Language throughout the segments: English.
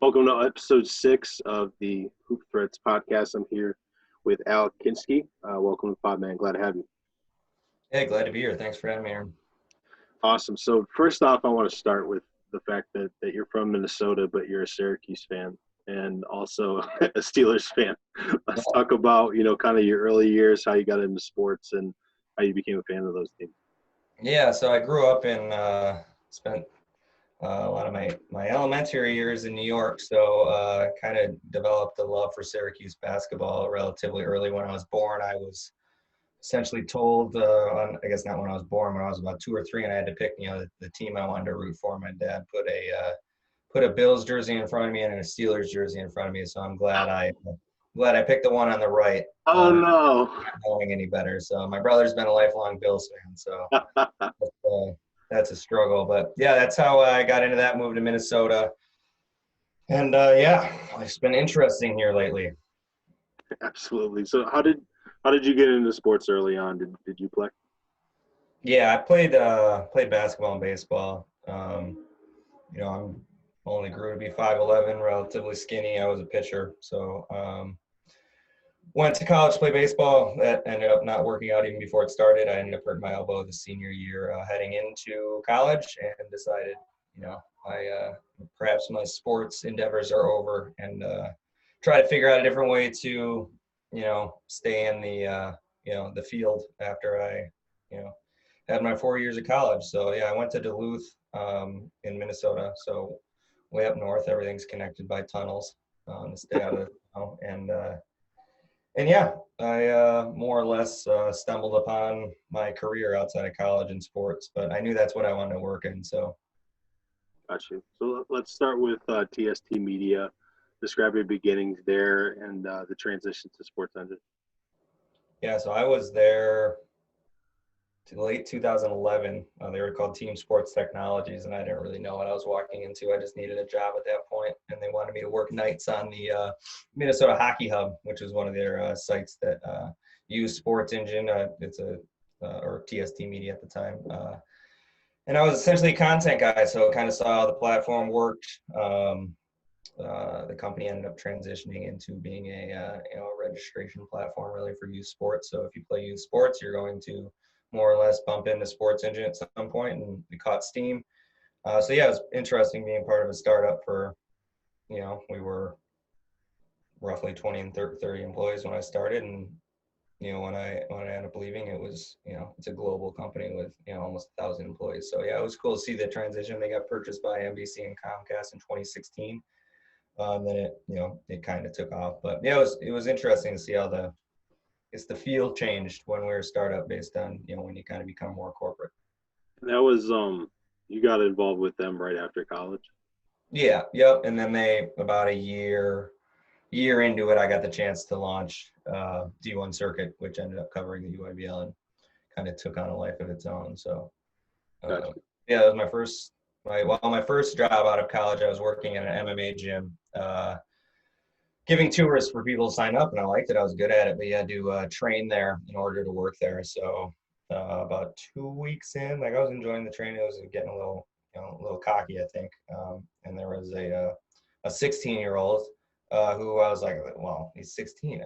Welcome to episode 6 of the Hoop Threats podcast. I'm here with Alec, Kinsky. Welcome to the pod, man. Glad to have you. Hey, glad to be here. Thanks for having me, Aaron. Awesome. So first off, I want to start with the fact that you're from Minnesota, but you're a Syracuse fan and also a Steelers fan. Let's talk about, kind of your early years, how you got into sports and how you became a fan of those teams. Yeah, so I grew up spent a lot of my elementary years in New York, so kind of developed a love for Syracuse basketball relatively early. When I was born, I was essentially told, I guess not when I was born, when I was about 2 or 3, and I had to pick, the team I wanted to root for. My dad put a Bills jersey in front of me and a Steelers jersey in front of me, so I'm glad I picked the one on the right. Oh, no. Not knowing any better. So my brother's been a lifelong Bills fan, so that's a struggle. But yeah, that's how I got into that, moved to Minnesota. And it's been interesting here lately. Absolutely. So how did you get into sports early on? Did you play? Yeah, I played basketball and baseball. I only grew to be 5'11", relatively skinny. I was a pitcher, so went to college to play baseball. That ended up not working out even before it started. I ended up hurting my elbow the senior year heading into college, and decided, perhaps my sports endeavors are over, and try to figure out a different way to, stay in the field after I, had my 4 years of college. So yeah, I went to Duluth in Minnesota, so way up north. Everything's connected by tunnels to stay out of and yeah, I more or less stumbled upon my career outside of college in sports, but I knew that's what I wanted to work in. So, Got you. So let's start with TST Media. Describe your beginnings there and the transition to SportsEngine. Yeah, so I was there to late 2011. They were called Team Sports Technologies, and I didn't really know what I was walking into. I just needed a job at that point, and they wanted me to work nights on the Minnesota Hockey Hub, which was one of their sites that used SportsEngine. It's or TST Media at the time. And I was essentially a content guy, so kind of saw how the platform worked. The company ended up transitioning into being a registration platform really for youth sports. So if you play youth sports, you're going to more or less bump into SportsEngine at some point, and we caught steam. So yeah, it was interesting being part of a startup for, we were roughly 20 and 30 employees when I started, and when I ended up leaving, it was, it's a global company with, almost 1,000 employees. So yeah, it was cool to see the transition. They got purchased by NBC and Comcast in 2016. Then it kind of took off. But yeah, it was interesting to see how the field changed when we were a startup based on, when you kind of become more corporate. That was you got involved with them right after college? Yeah, yep. And then about a year into it, I got the chance to launch D1 Circuit, which ended up covering the UIBL and kind of took on a life of its own. So Gotcha. yeah, that was my first job out of college. I was working at an MMA gym, giving tours for people to sign up, and I liked it. I was good at it, but you had to train there in order to work there. So about 2 weeks in, I was enjoying the training. I was getting a little cocky, I think. And there was a 16-year-old who I was like, well, he's 16.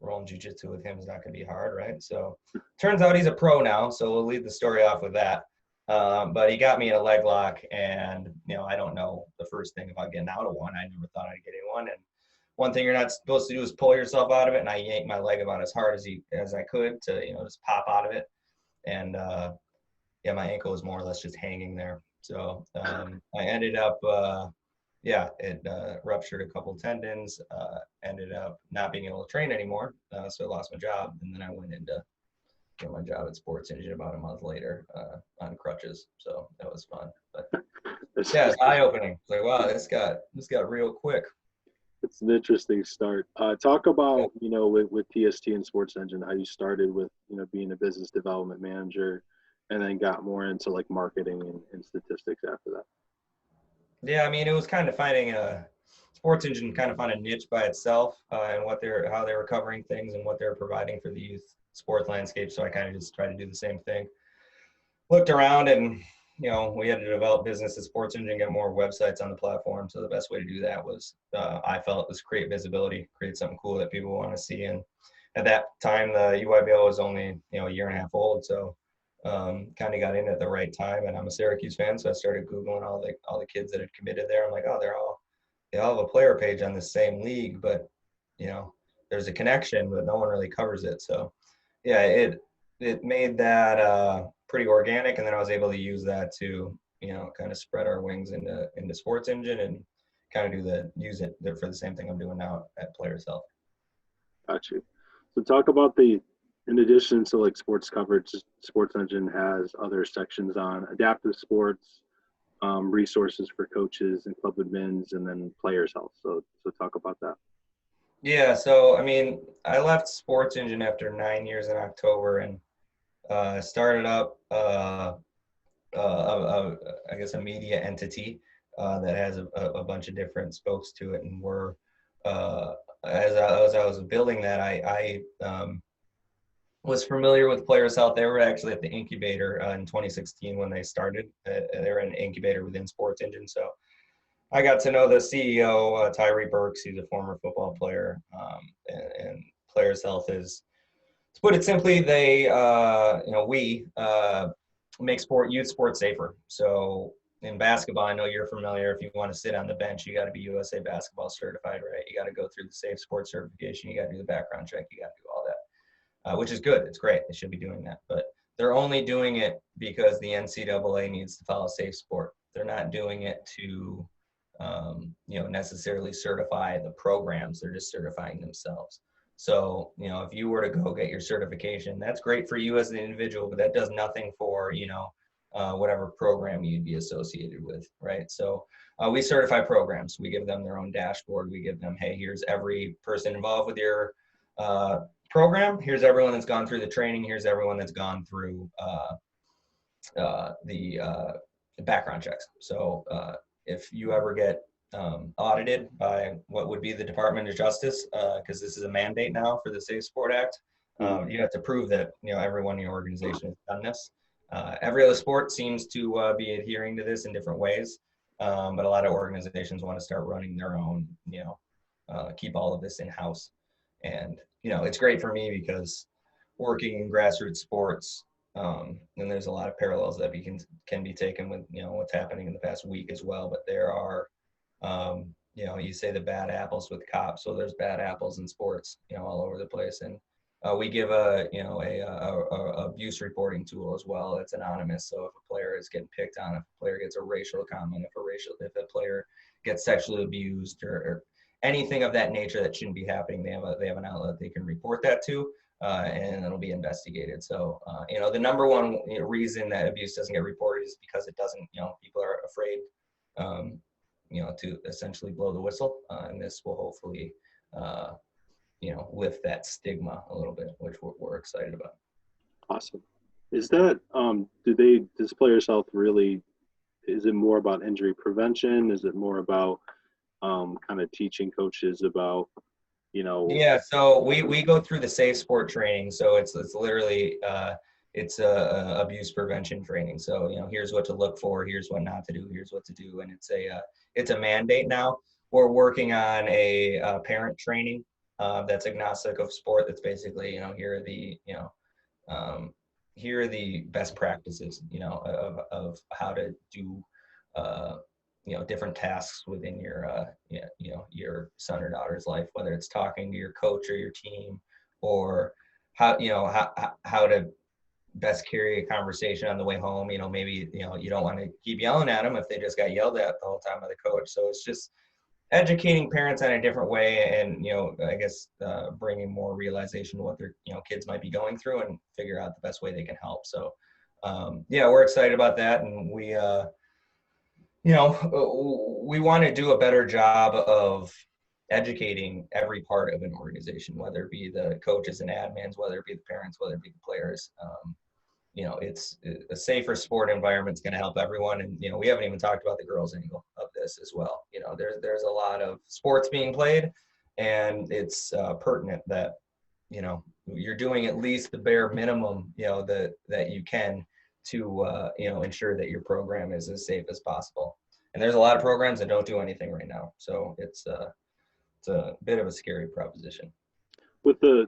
Rolling jiu-jitsu with him is not going to be hard, right? So turns out he's a pro now, so we'll lead the story off with that. But he got me in a leg lock, and I don't know the first thing about getting out of one. I never thought I'd get in one, and one thing you're not supposed to do is pull yourself out of it. And I yanked my leg about as hard as I could to just pop out of it, and my ankle was more or less just hanging there. So I ended up it ruptured a couple tendons. Ended up not being able to train anymore, so I lost my job, and then I went into get my job at SportsEngine about a month later on crutches. So that was fun. But yeah, it's eye-opening. It's like, wow, this got real quick. It's an interesting start. Talk about, with TST and SportsEngine, how you started with, being a business development manager and then got more into like marketing and statistics after that. Yeah, I mean, it was kind of finding SportsEngine kind of found a niche by itself and how they were covering things and what they were providing for the youth sports landscape. So I kind of just tried to do the same thing. Looked around and we had to develop business at SportsEngine, get more websites on the platform. So the best way to do that was, I felt, was create visibility, create something cool that people want to see. And at that time, the UIBL was only, a year and a half old. So kind of got in at the right time. And I'm a Syracuse fan, so I started Googling all the kids that had committed there. I'm like, oh, they all have a player page on the same league, but there's a connection, but no one really covers it. So yeah, it made that pretty organic, and then I was able to use that to kind of spread our wings into SportsEngine and kind of use it for the same thing I'm doing now at Players Health. Got you. So talk about in addition to like sports coverage, SportsEngine has other sections on adaptive sports, resources for coaches and club admins, and then Players Health. So talk about that. Yeah, so I mean, I left SportsEngine after 9 years in October, and started up I guess a media entity that has a bunch of different spokes to it. And we're as I was building that, I was familiar with Players Health. They were actually at the incubator in 2016 when they started. They were an incubator within SportsEngine. So I got to know the CEO, Tyree Burks. He's a former football player, and Players Health is, to put it simply, we make youth sports safer. So in basketball, I know you're familiar. If you want to sit on the bench, you got to be USA Basketball certified, right? You got to go through the Safe Sports certification. You got to do the background check. You got to do all that, which is good. It's great. They should be doing that. But they're only doing it because the NCAA needs to follow Safe Sport. They're not doing it to necessarily certify the programs. They're just certifying themselves. So, if you were to go get your certification, that's great for you as an individual, but that does nothing for, whatever program you'd be associated with, right? So we certify programs. We give them their own dashboard. We give them, hey, here's every person involved with your program. Here's everyone that's gone through the training. Here's everyone that's gone through the background checks. So if you ever get audited by what would be the Department of Justice, because this is a mandate now for the Safe Sport Act, you have to prove that everyone in your organization has done this. Every other sport seems to be adhering to this in different ways, but a lot of organizations want to start running their own, keep all of this in-house. And it's great for me because working in grassroots sports, and there's a lot of parallels that can be taken with what's happening in the past week as well. But there are you say the bad apples with cops, so there's bad apples in sports all over the place. And we give a abuse reporting tool as well. It's anonymous, so if a player is getting picked on, if a player gets a racial comment, if a player gets sexually abused or anything of that nature that shouldn't be happening, they have an outlet they can report that to, and it'll be investigated. So the number one reason that abuse doesn't get reported is because it doesn't. People are afraid to essentially blow the whistle, and this will hopefully lift that stigma a little bit, which we're excited about. Awesome. Is that does Players Health really, is it more about injury prevention? Is it more about kind of teaching coaches about Yeah, so we go through the Safe Sport training. So it's literally it's abuse prevention training. So here's what to look for, here's what not to do, here's what to do, and it's a mandate now. We're working on a parent training that's agnostic of sport. That's basically here are the best practices of how to do different tasks within your son or daughter's life, whether it's talking to your coach or your team, or how to best carry a conversation on the way home. Maybe you don't want to keep yelling at them if they just got yelled at the whole time by the coach. So it's just educating parents in a different way, and I guess bringing more realization to what their kids might be going through, and figure out the best way they can help. So we're excited about that, and we want to do a better job of educating every part of an organization, whether it be the coaches and admins, whether it be the parents, whether it be the players. It's a safer sport environment is going to help everyone. And, we haven't even talked about the girls angle of this as well. There's a lot of sports being played, and it's pertinent that, you're doing at least the bare minimum, that you can to ensure that your program is as safe as possible. And there's a lot of programs that don't do anything right now, so it's a bit of a scary proposition. With the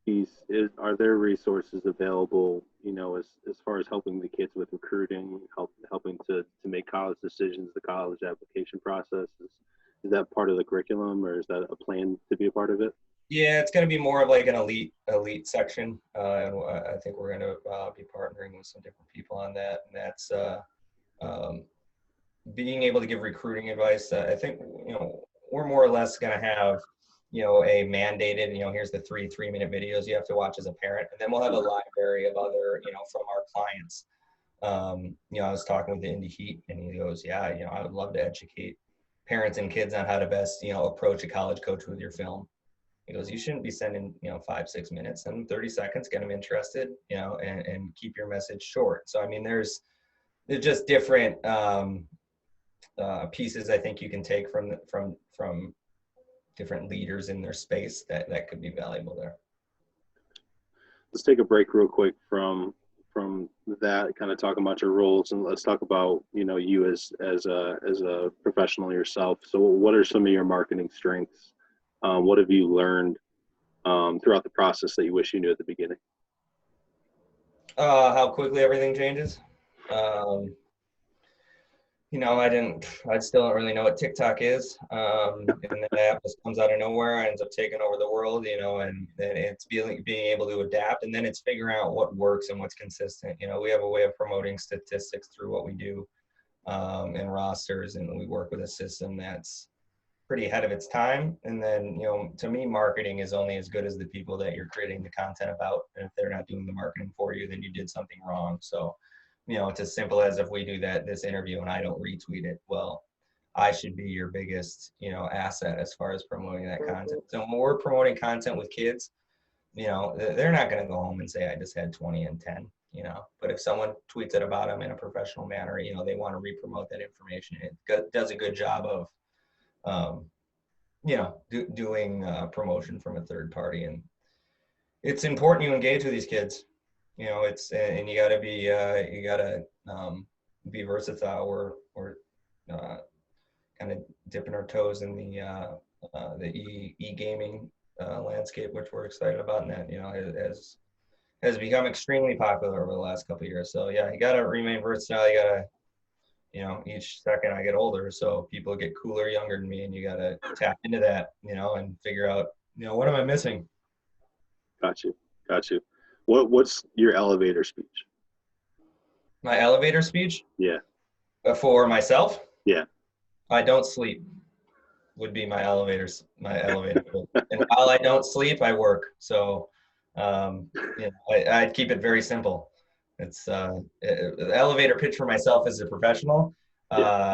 piece, are there resources available, as far as helping the kids with recruiting, helping to make college decisions, the college application process? Is that part of the curriculum, or is that a plan to be a part of it? Yeah, it's going to be more of like an elite section. And I think we're going to be partnering with some different people on that. And that's being able to give recruiting advice. I think, we're more or less going to have, a mandated, here's the 3-minute videos you have to watch as a parent. And then we'll have a library of other, from our clients. I was talking with the Indy Heat, and he goes, yeah, I would love to educate parents and kids on how to best, approach a college coach with your film. He goes, you shouldn't be sending, 5-6 minutes, send them 30 seconds, get them interested, and keep your message short. So, I mean, there's just different pieces I think you can take from different leaders in their space that could be valuable there. Let's take a break real quick from that, kind of talking about your roles, and let's talk about, you as a professional yourself. So what are some of your marketing strengths? What have you learned throughout the process that you wish you knew at the beginning? How quickly everything changes. I still don't really know what TikTok is. And that app just comes out of nowhere, ends up taking over the world, and it's being able to adapt, and then it's figuring out what works and what's consistent. We have a way of promoting statistics through what we do and rosters, and we work with a system that's pretty ahead of its time. And then, to me, marketing is only as good as the people that you're creating the content about. And if they're not doing the marketing for you, then you did something wrong. So, it's as simple as if we do this interview and I don't retweet it, well, I should be your biggest, asset as far as promoting that content. So when we're promoting content with kids, they're not going to go home and say, I just had 20 and 10, but if someone tweets it about them in a professional manner, they want to re-promote that information. It does a good job of, doing promotion from a third party. And it's important you engage with these kids. And you gotta be versatile. We're kind of dipping our toes in the e-gaming landscape, which we're excited about, and that has become extremely popular over the last couple of years. So yeah, you gotta remain versatile. You gotta, each second I get older, so people get cooler, younger than me, and you gotta tap into that, and figure out, what am I missing? Got you. What's your elevator speech? My elevator speech? Yeah. For myself? Yeah. I don't sleep would be my elevator. And while I don't sleep, I work. So, I'd keep it very simple. It's the elevator pitch for myself as a professional. Yeah.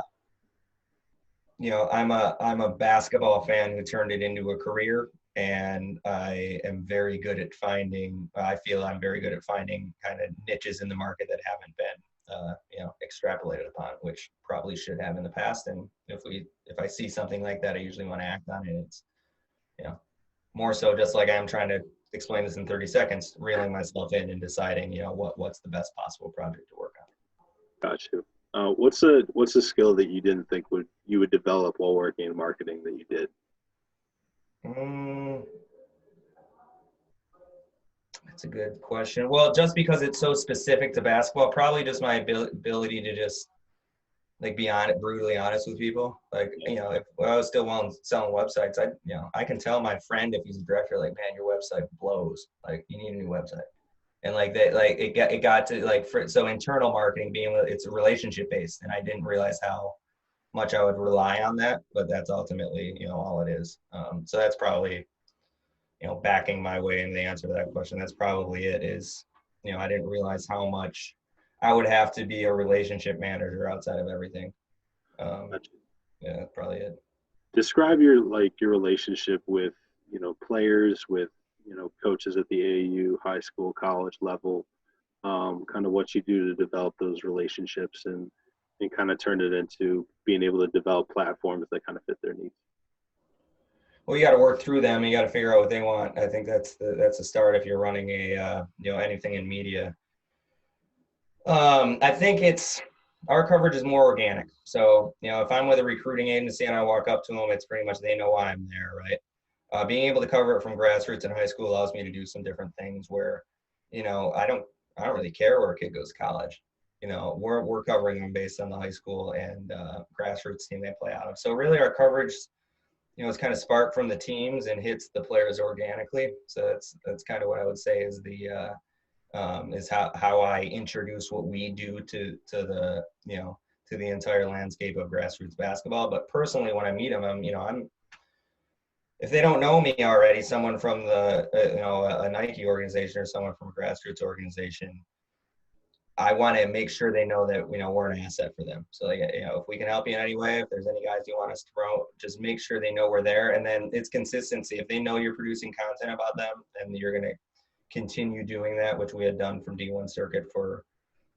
I'm a basketball fan who turned it into a career. And I feel I'm very good at finding kind of niches in the market that haven't been, extrapolated upon, which probably should have in the past. And if I see something like that, I usually want to act on it. It's, more so just like I'm trying to explain this in 30 seconds, reeling myself in and deciding, what's the best possible project to work on. Got you. What's a skill that you didn't think you would develop while working in marketing that you did? That's a good question. Well, just because it's so specific to basketball, probably just my ability to just be brutally honest with people. If I was still selling websites, I can tell my friend if he's a director, man, your website blows. You need a new website. And it got to so internal marketing it's relationship based, and I didn't realize how much I would rely on that, but that's ultimately, all it is. So that's probably, backing my way into the answer to that question. That's probably it is, I didn't realize how much I would have to be a relationship manager outside of everything. Yeah, that's probably it. Describe your relationship with, players, with, coaches at the AAU, high school, college level, kind of what you do to develop those relationships and kind of turn it into being able to develop platforms that kind of fit their needs. Well, you got to work through them. You got to figure out what they want. I think that's the start if you're running anything in media. I think our coverage is more organic. So, if I'm with a recruiting agency and I walk up to them, it's pretty much they know why I'm there, right? Being able to cover it from grassroots in high school allows me to do some different things where, I don't really care where a kid goes to college. We're covering them based on the high school and grassroots team they play out of. So really, our coverage, is kind of sparked from the teams and hits the players organically. So that's kind of what I would say is is how I introduce what we do to the entire landscape of grassroots basketball. But personally, when I meet them, I'm if they don't know me already, someone from a Nike organization or someone from a grassroots organization, I want to make sure they know that we're an asset for them. So if we can help you in any way, if there's any guys you want us to promote, just make sure they know we're there. And then it's consistency. If they know you're producing content about them, and you're going to continue doing that, which we had done from D1 circuit for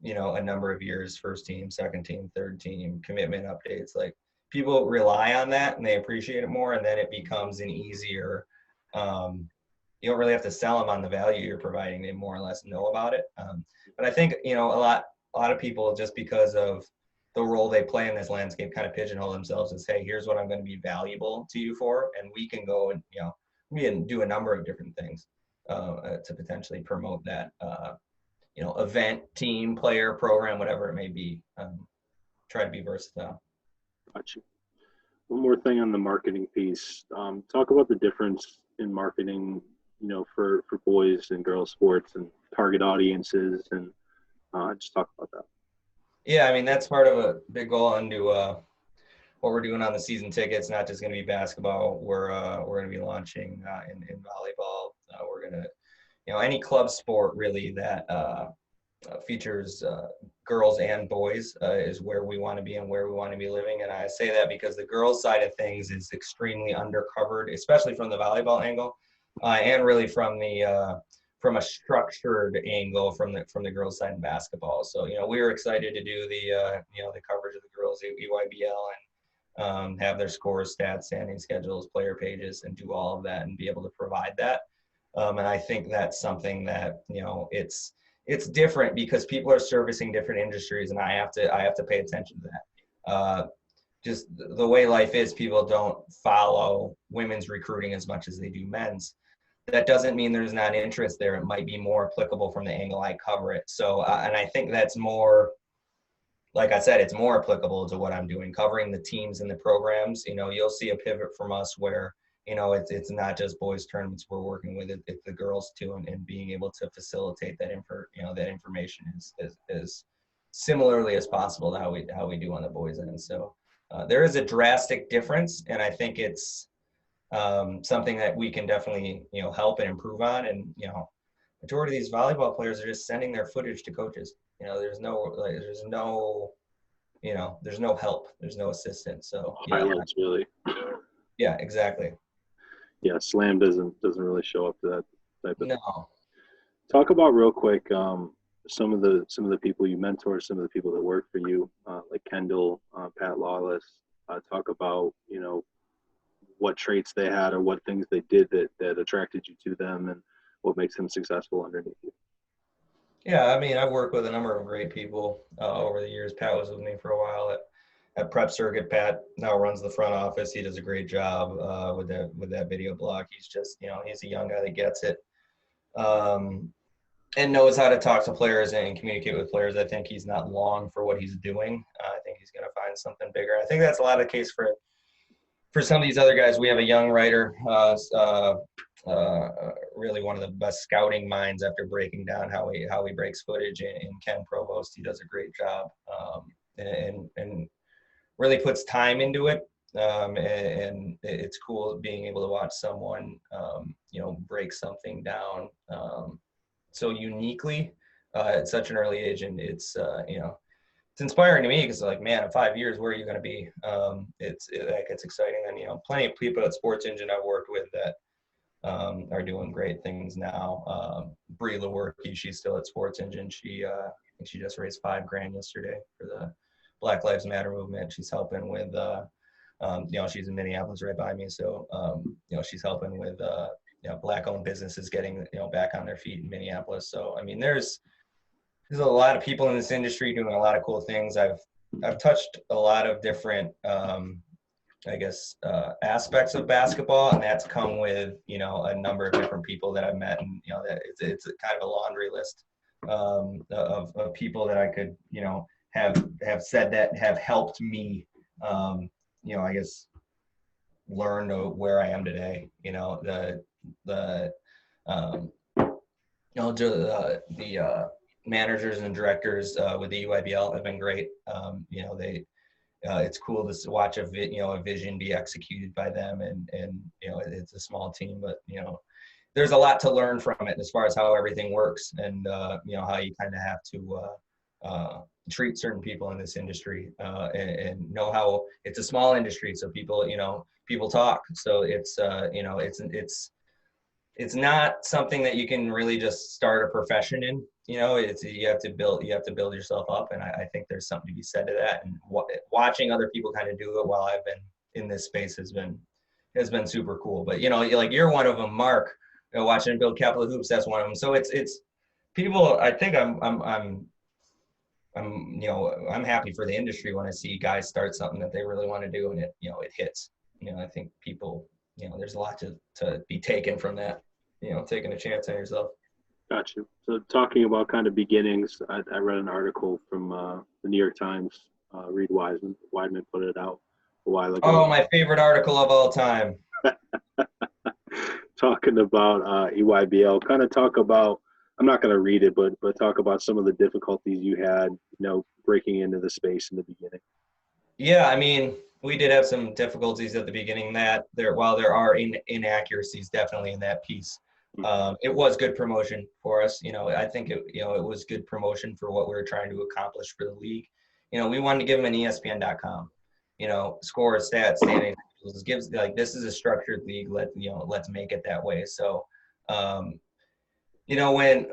a number of years, first team, second team, third team, commitment updates. Like, people rely on that and they appreciate it more, and then it becomes an easier you don't really have to sell them on the value you're providing. They more or less know about it. But I think a lot of people, just because of the role they play in this landscape, kind of pigeonhole themselves as, hey, here's what I'm going to be valuable to you for, and we can go and we can do a number of different things to potentially promote that event, team, player, program, whatever it may be. Try to be versatile. Gotcha. One more thing on the marketing piece. Talk about the difference in marketing, for boys and girls sports and target audiences, and just talk about that. Yeah, I mean, that's part of a big goal into what we're doing on the season tickets. Not just going to be basketball. We're going to be launching in volleyball. We're going to, any club sport really that features girls and boys is where we want to be and where we want to be living. And I say that because the girls side of things is extremely undercovered, especially from the volleyball angle, and really from a structured angle from the girls side in basketball. So we were excited to do the coverage of the girls EYBL and have their scores, stats, standing schedules, player pages, and do all of that and be able to provide that. And I think that's something that it's different because people are servicing different industries, and I have to pay attention to that. Just the way life is, people don't follow women's recruiting as much as they do men's. That doesn't mean there's not interest there. It might be more applicable from the angle I cover it. So, and I think that's more, like I said, it's more applicable to what I'm doing, covering the teams and the programs. You'll see a pivot from us where it's not just boys tournaments we're working with, it's the girls too, and being able to facilitate that that information is similarly as possible to how we do on the boys end. So there is a drastic difference, and I think it's something that we can definitely help and improve on. And majority of these volleyball players are just sending their footage to coaches. There's no help, there's no assistance. So highlights, really. Yeah, exactly. Yeah, Slam doesn't really show up to that type of thing. Talk about real quick some of the people you mentor, some of the people that work for you, like Kendall, Pat Lawless. Talk about what traits they had or what things they did that attracted you to them, and what makes them successful underneath you. Yeah, I mean, I've worked with a number of great people over the years. Pat was with me for a while at Prep Circuit. Pat now runs the front office. He does a great job with that video blog. He's just, he's a young guy that gets it and knows how to talk to players and communicate with players. I think he's not long for what he's doing. I think he's going to find something bigger. I think that's a lot of the case for some of these other guys. We have a young writer, really one of the best scouting minds after breaking down how he breaks footage in Ken Provost. He does a great job and really puts time into it. And it's cool being able to watch someone, break something down so uniquely at such an early age. And it's inspiring to me because, like, man, in 5 years, where are you going to be? It's exciting. And, plenty of people at SportsEngine I've worked with that are doing great things now. Bree Lewerke, she's still at SportsEngine. She just raised $5,000 yesterday for the Black Lives Matter movement. She's helping with, she's in Minneapolis right by me. So, she's helping with, Black-owned businesses getting, back on their feet in Minneapolis. So, I mean, there's there's a lot of people in this industry doing a lot of cool things. I've touched a lot of different, I guess, aspects of basketball, and that's come with, you know, a number of different people that I've met, and, you know, that it's a kind of a laundry list of people that I could, you know, have said that have helped me, you know, I guess, learn to where I am today. You know, um, you know, the managers and directors with the UIBL have been great. You know, it's cool to watch a vision be executed by them, and you know, it's a small team, but you know, there's a lot to learn from it as far as how everything works, and you know, how you kind of have to treat certain people in this industry, and know how it's a small industry, so people talk, so it's you know, it's not something that you can really just start a profession in. You know, you have to build yourself up, and I think there's something to be said to that. And watching other people kind of do it while I've been in this space has been super cool. But you know, like you're one of them, Mark. You know, watching him build Capital Hoops, that's one of them. So it's people. I think I'm you know, I'm happy for the industry when I see guys start something that they really want to do, and it, you know, it hits. You know, I think people, you know, there's a lot to be taken from that. You know, taking a chance on yourself. Gotcha. So talking about kind of beginnings, I read an article from the New York Times. Reed Weidman put it out a while ago. Oh, my favorite article of all time. Talking about EYBL, kind of talk about, I'm not going to read it, but talk about some of the difficulties you had, you know, breaking into the space in the beginning. Yeah, I mean, we did have some difficulties at the beginning. While there are inaccuracies definitely in that piece, it was good promotion for us. You know, I think it was good promotion for what we were trying to accomplish for the league. You know, we wanted to give them an ESPN.com. You know, scores, stats, standings, gives, like, this is a structured league. Let's make it that way. So, you know, when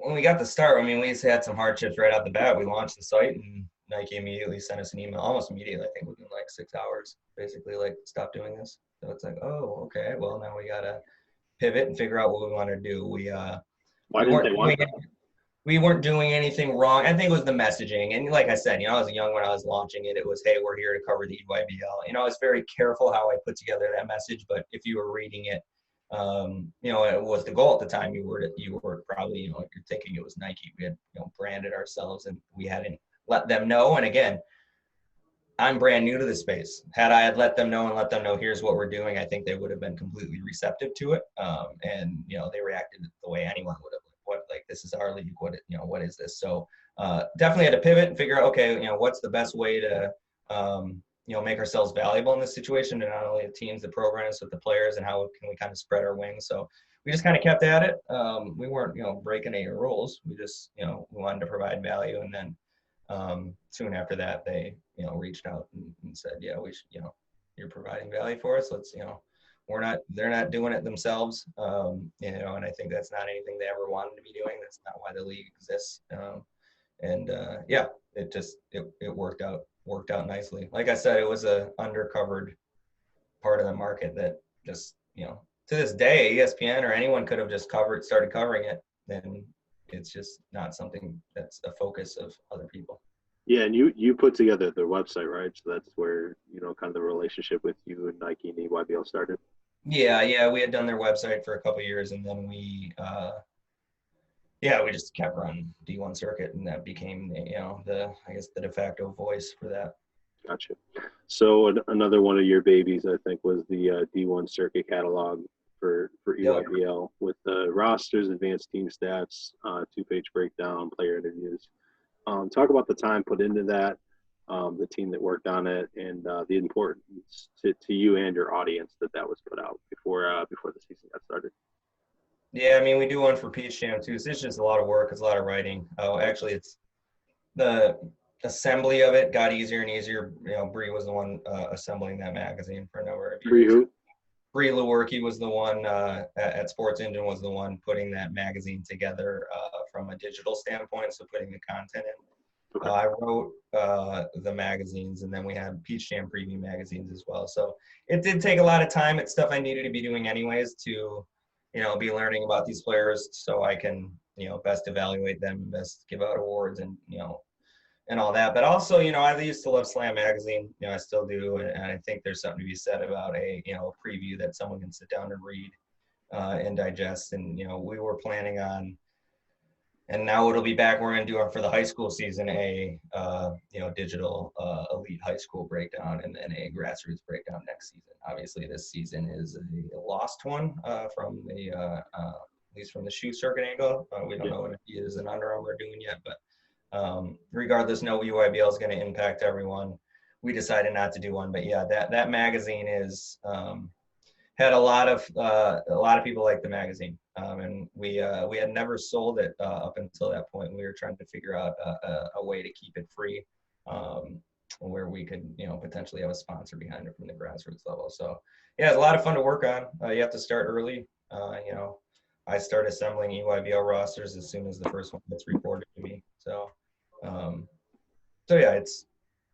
we got the start, I mean, we had some hardships right out the bat. We launched the site, and Nike immediately sent us an email, almost immediately. I think within like 6 hours, basically, like, stop doing this. So it's like, oh, okay, well, now we gotta pivot and figure out what we want to do. We weren't doing anything wrong. I think it was the messaging, and like I said, you know, I was young when I was launching it. It was, hey, we're here to cover the EYBL. You know, I was very careful how I put together that message, but if you were reading it, you know, it was the goal at the time. You were probably, you know, if you're thinking it was Nike, we had, you know, branded ourselves, and we hadn't let them know. And again, I'm brand new to the space. Had I let them know, here's what we're doing, I think they would have been completely receptive to it. And, you know, they reacted the way anyone would have. Like, this is our league. What is this? So definitely had to pivot and figure out, okay, you know, what's the best way to, you know, make ourselves valuable in this situation, and not only the teams, the programs, but the players, and how can we kind of spread our wings. So we just kind of kept at it. We weren't, you know, breaking any rules. We just, you know, we wanted to provide value. And then soon after that, they, you know, reached out and said, yeah, we should, you know, you're providing value for us. Let's, you know, they're not doing it themselves. You know, and I think that's not anything they ever wanted to be doing. That's not why the league exists. Yeah, it worked out nicely. Like I said, it was a undercovered part of the market that just, you know, to this day, ESPN or anyone could have just started covering it. Then it's just not something that's a focus of other people. Yeah, and you put together their website, right? So that's where, you know, kind of the relationship with you and Nike and EYBL started. Yeah, we had done their website for a couple of years, and then we just kept running D1 circuit, and that became, you know, I guess the de facto voice for that. Gotcha. So another one of your babies, I think, was the D1 circuit catalog for EYBL, with the rosters, advanced team stats, 2-page breakdown, player interviews. Talk about the time put into that, the team that worked on it, and the importance to you and your audience that was put out before the season got started. Yeah, I mean, we do one for Peach Jam too. So it's just a lot of work. It's a lot of writing. Oh, actually, it's the assembly of it got easier and easier. You know, Bree was the one assembling that magazine for a number of years. Bree who? Bree Lewerke was the one at SportsEngine, was the one putting that magazine together from a digital standpoint, so putting the content in. Okay. I wrote the magazines, and then we had Peach Jam preview magazines as well. So it did take a lot of time. It's stuff I needed to be doing anyways to, you know, be learning about these players, so I can, best evaluate them, best give out awards, and and all that. But also, I used to love Slam Magazine. I still do, and I think there's something to be said about a preview that someone can sit down and read and digest. And we were planning on, and now it'll be back. We're going to do it for the high school season, a digital elite high school breakdown, and then a grassroots breakdown next season. Obviously, this season is a lost one from the at least from the shoe circuit angle. We don't know what he is an Under Armour doing yet, but regardless, no UIBL is going to impact everyone. We decided not to do one, but yeah, that magazine is had a lot of people like the magazine, and we had never sold it up until that point. We were trying to figure out a way to keep it free, where we could potentially have a sponsor behind it from the grassroots level. So yeah, it's a lot of fun to work on. You have to start early. I start assembling EYBL rosters as soon as the first one gets reported to me. So yeah,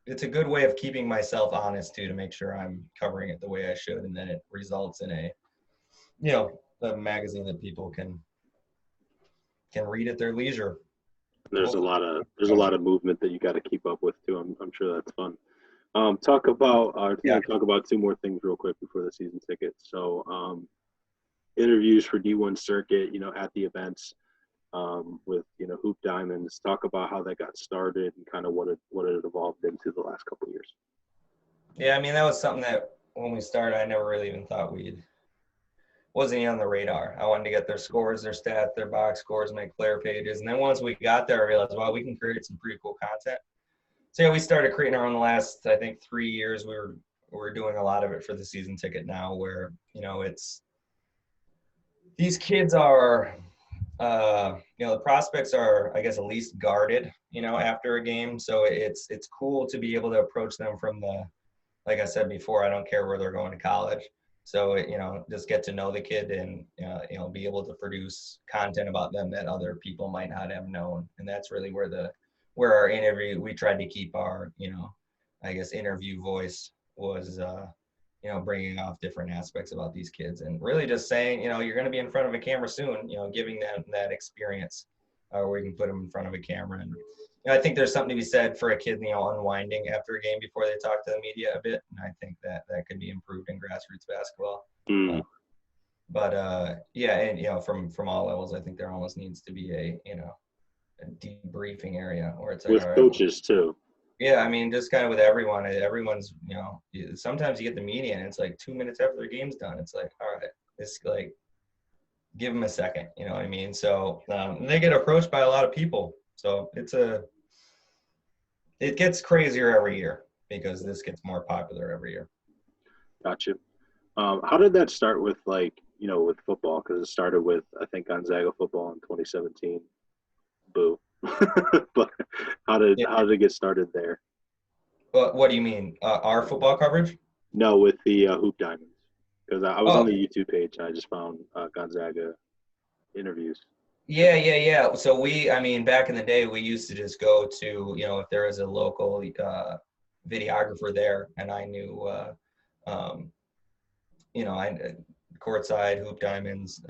it's a good way of keeping myself honest too, to make sure I'm covering it the way I should, and then it results in a magazine that people can read at their leisure. There's a lot of movement that you got to keep up with too. I'm sure that's fun. Talk about two more things real quick before the season ticket. So interviews for D1 circuit, at the events with Hoop Diamonds. Talk about how that got started and kind of what it evolved into the last couple of years. Yeah, I mean, that was something that when we started, I never really even thought wasn't even on the radar. I wanted to get their scores, their stats, their box scores, make player pages. And then once we got there, I realized, wow, we can create some pretty cool content. So yeah, we started creating our own the last, I think, 3 years. We're doing a lot of it for the season ticket now, where, it's these kids are, the prospects are, I guess, at least guarded, after a game. So it's cool to be able to approach them from like I said before, I don't care where they're going to college. So, just get to know the kid and, be able to produce content about them that other people might not have known. And that's really where our interview, we tried to keep our, I guess, interview voice was, bringing off different aspects about these kids, and really just saying, you're going to be in front of a camera soon, giving them that experience where you can put them in front of a camera. And I think there's something to be said for a kid, unwinding after a game before they talk to the media a bit. And I think that could be improved in grassroots basketball. Yeah, and, from all levels, I think there almost needs to be a debriefing area where it's like, with coaches too. Yeah, I mean, just kind of with everyone's, sometimes you get the media and it's like 2 minutes after the game's done. It's like, all right, it's like, give them a second, you know what I mean? So they get approached by a lot of people. So it gets crazier every year because this gets more popular every year. Gotcha. How did that start with, with football? Because it started with, I think, Gonzaga football in 2017. Boo. But how did it get started there? But what do you mean? Our football coverage? No, with the Hoop Diamonds. Because I was on the YouTube page and I just found Gonzaga interviews. Yeah. So back in the day, we used to just go to, if there was a local videographer there, and I knew, courtside Hoop Diamonds,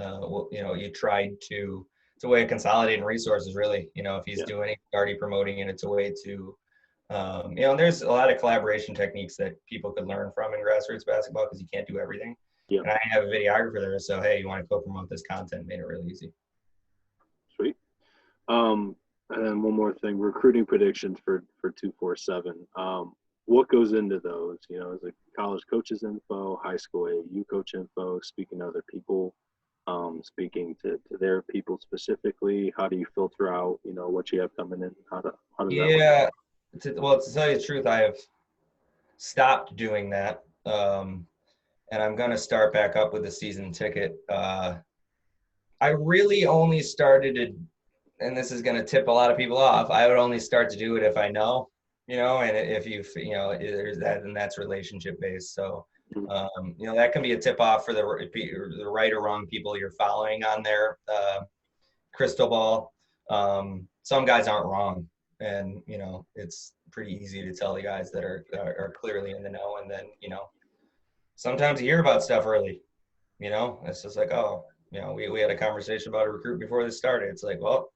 you tried to, it's a way of consolidating resources, really. If he's doing it, already promoting it, it's a way to, there's a lot of collaboration techniques that people could learn from in grassroots basketball because you can't do everything. Yeah. And I have a videographer there, so hey, you want to co-promote this content? Made it really easy. Sweet. And then one more thing, recruiting predictions for 247. What goes into those? Is it college coaches info, high school AAU coach info, speaking to other people, speaking to their people specifically? How do you filter out, what you have coming in? How does that work? Well, to tell you the truth, I have stopped doing that. And I'm going to start back up with the season ticket. I really only started to, and this is going to tip a lot of people off, I would only start to do it if I know, and if there's that, and that's relationship based. So, that can be a tip off for the right or wrong people you're following on their crystal ball. Some guys aren't wrong, and, it's pretty easy to tell the guys that are clearly in the know. And then, sometimes you hear about stuff early, it's just like, oh, we had a conversation about a recruit before this started. It's like, well,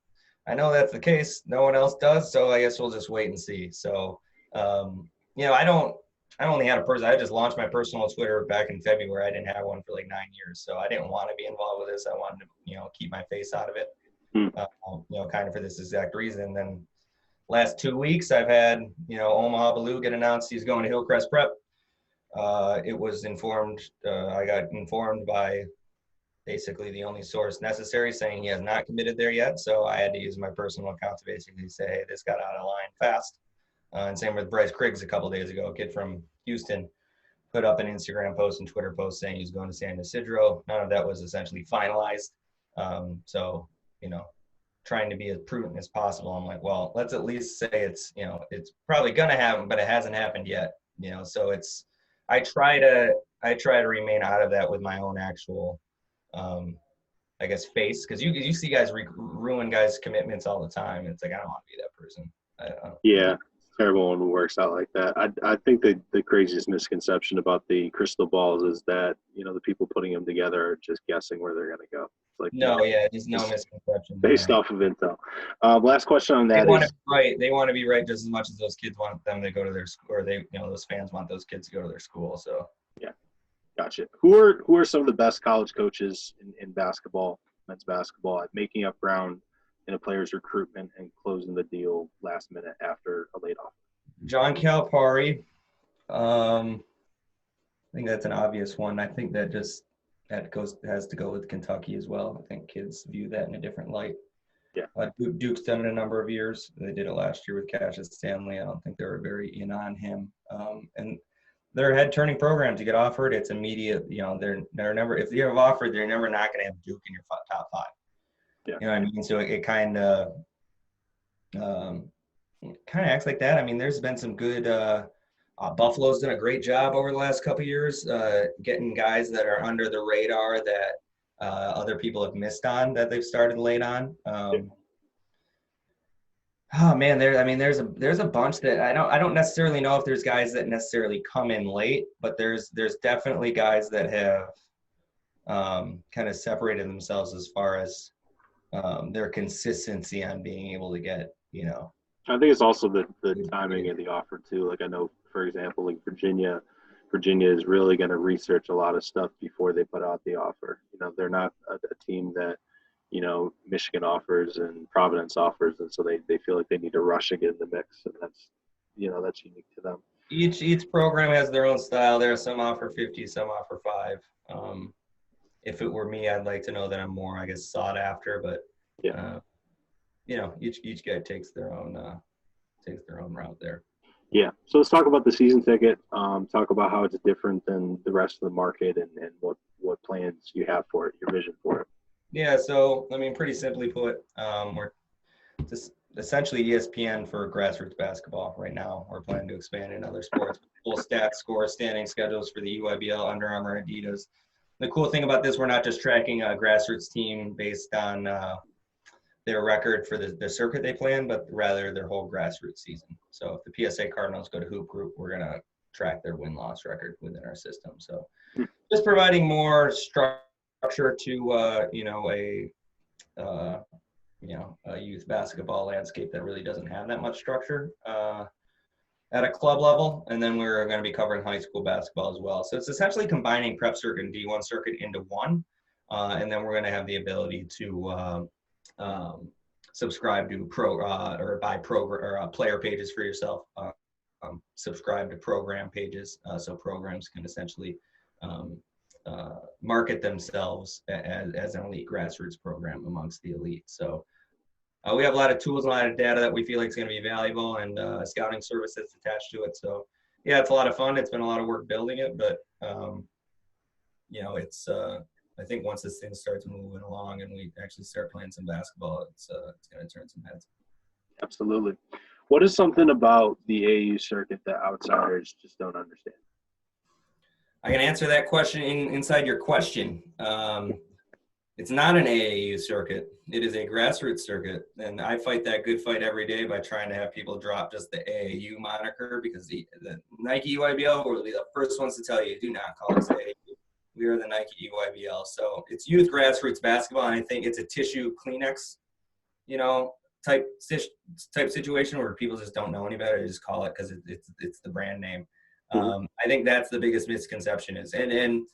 I know that's the case. No one else does. So I guess we'll just wait and see. So, I only had a person. I just launched my personal Twitter back in February. I didn't have one for like 9 years. So I didn't want to be involved with this. I wanted to, keep my face out of it, kind of for this exact reason. Then last 2 weeks, I've had, Omaha Blue get announced he's going to Hillcrest Prep. I got informed by basically the only source necessary saying he has not committed there yet. So I had to use my personal account to basically say, hey, this got out of line fast. And same with Bryce Kriggs a couple of days ago, a kid from Houston, put up an Instagram post and Twitter post saying he's going to San Ysidro. None of that was essentially finalized. So, trying to be as prudent as possible. I'm like, well, let's at least say it's probably going to happen, but it hasn't happened yet. So I try to remain out of that with my own actual, face, because you see guys ruin guys' commitments all the time. It's like, I don't want to be that person. Yeah, terrible when it works out like that. I think the craziest misconception about the crystal balls is that the people putting them together are just guessing where they're going to go. It's like there's no misconception based off of intel. Last question on that they want to be right. They want to be right just as much as those kids want them to go to their school, or those fans want those kids to go to their school. So yeah, gotcha. Who are some of the best college coaches in basketball, men's basketball, at making up ground in a player's recruitment and closing the deal last minute after a late offer? John Calipari. I think that's an obvious one. I think that has to go with Kentucky as well. I think kids view that in a different light. Yeah. Duke's done it a number of years. They did it last year with Cassius Stanley. I don't think they were very in on him. And they're head-turning program to get offered. It's immediate. They're never, if you have offered, they're never not going to have Duke in your top five. Yeah. You know what I mean? So it kind of acts like that. I mean, there's been some good. Buffalo's done a great job over the last couple of years, getting guys that are under the radar that other people have missed on, that they've started late on. Oh man, there's a bunch that I don't necessarily know if there's guys that necessarily come in late, but there's definitely guys that have kind of separated themselves as far as their consistency on being able to get, I think it's also the timing of the offer too. Like I know, for example, like Virginia is really going to research a lot of stuff before they put out the offer. They're not a team that, Michigan offers and Providence offers, and so they feel like they need to rush and get in the mix, and that's unique to them. Each program has their own style. There are some offer 50, some offer 5. If it were me, I'd like to know that I'm more, I guess, sought after, but yeah. Each guy takes their own route there. Yeah. So let's talk about the season ticket. Talk about how it's different than the rest of the market, and what plans you have for it, your vision for it. Yeah. So pretty simply put, we're just essentially ESPN for grassroots basketball right now. We're planning to expand in other sports. Full stats, scores, standing schedules for the EYBL, Under Armour, Adidas. The cool thing about this, we're not just tracking a grassroots team based on their record for the circuit they play in, but rather their whole grassroots season. So if the PSA Cardinals go to Hoop Group, we're going to track their win-loss record within our system. So just providing more structure to, a youth basketball landscape that really doesn't have that much structure at a club level. And then we're going to be covering high school basketball as well. So it's essentially combining prep circuit and D1 circuit into one. And then we're going to have the ability to subscribe to or buy program or player pages for yourself. Subscribe to program pages, so programs can essentially market themselves as an elite grassroots program amongst the elite. So we have a lot of tools, a lot of data that we feel like is going to be valuable, and a scouting service that's attached to it. So yeah, it's a lot of fun. It's been a lot of work building it, but it's I think once this thing starts moving along and we actually start playing some basketball, it's going to turn some heads. Absolutely. What is something about the AAU circuit that outsiders just don't understand? I can answer that question inside your question. It's not an AAU circuit. It is a grassroots circuit. And I fight that good fight every day by trying to have people drop just the AAU moniker, because the Nike EYBL will be the first ones to tell you, do not call us AAU. We are the Nike EYBL. So it's youth grassroots basketball, and I think it's a tissue Kleenex, type situation where people just don't know any better. They just call it because it's the brand name. I think that's the biggest misconception is, and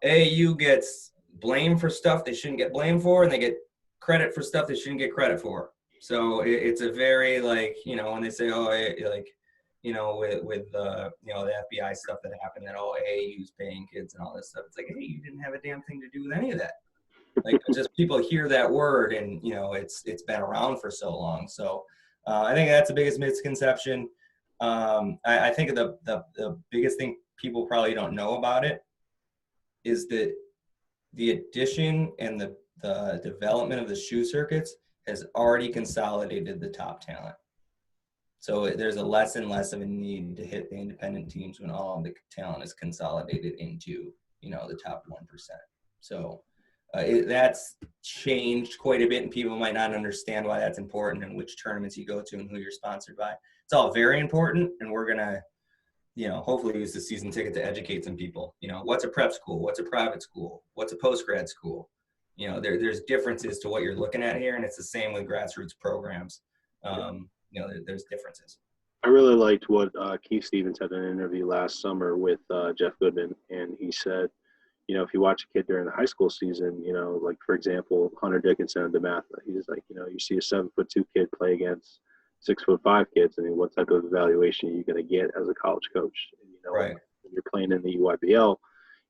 AAU gets blamed for stuff they shouldn't get blamed for, and they get credit for stuff they shouldn't get credit for. So it's a very when they say, with the FBI stuff that happened, that AAU's paying kids and all this stuff. It's like, hey, you didn't have a damn thing to do with any of that. Just people hear that word, and it's been around for so long. So I think that's the biggest misconception. I think the biggest thing people probably don't know about it is that the addition and the development of the shoe circuits has already consolidated the top talent. So there's a less and less of a need to hit the independent teams when all of the talent is consolidated into, the top 1%. So that's changed quite a bit, and people might not understand why that's important and which tournaments you go to and who you're sponsored by. It's all very important, and we're going to, hopefully use the season ticket to educate some people. What's a prep school? What's a private school? What's a post-grad school? There's differences to what you're looking at here, and it's the same with grassroots programs. There's differences. I really liked what Keith Stevens had in an interview last summer with Jeff Goodman, and he said, if you watch a kid during the high school season, like for example, Hunter Dickinson of DeMatha, he's like, you see a 7'2" kid play against 6'5" kids. I mean, what type of evaluation are you going to get as a college coach? Right. When you're playing in the EYBL,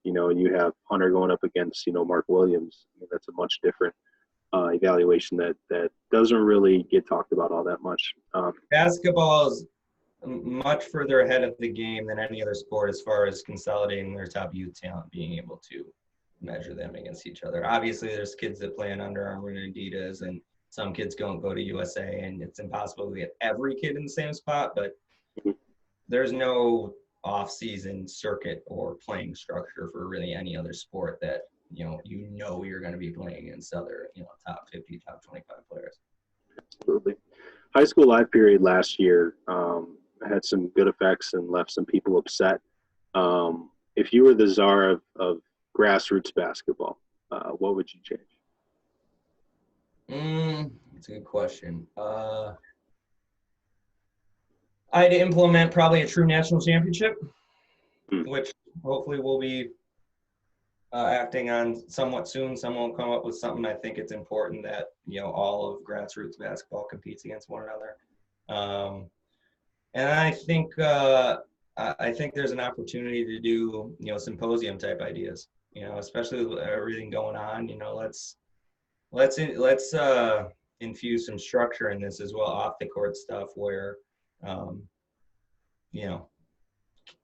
and you have Hunter going up against, Mark Williams. I mean, that's a much different evaluation that doesn't really get talked about all that much. Basketball is much further ahead of the game than any other sport as far as consolidating their top youth talent, being able to measure them against each other. Obviously, there's kids that play in Under Armour and Adidas, and some kids don't go to USA, and it's impossible to get every kid in the same spot, but there's no off-season circuit or playing structure for really any other sport that you're going to be playing against other top 50, top 25 players. Absolutely. High school live period last year had some good effects and left some people upset. If you were the czar of grassroots basketball, what would you change? That's a good question. I'd implement probably a true national championship, which hopefully we'll be acting on somewhat soon. Someone will come up with something. I think it's important that all of grassroots basketball competes against one another, and I think there's an opportunity to do symposium type ideas. Especially with everything going on. Let's infuse some structure in this as well, off the court stuff where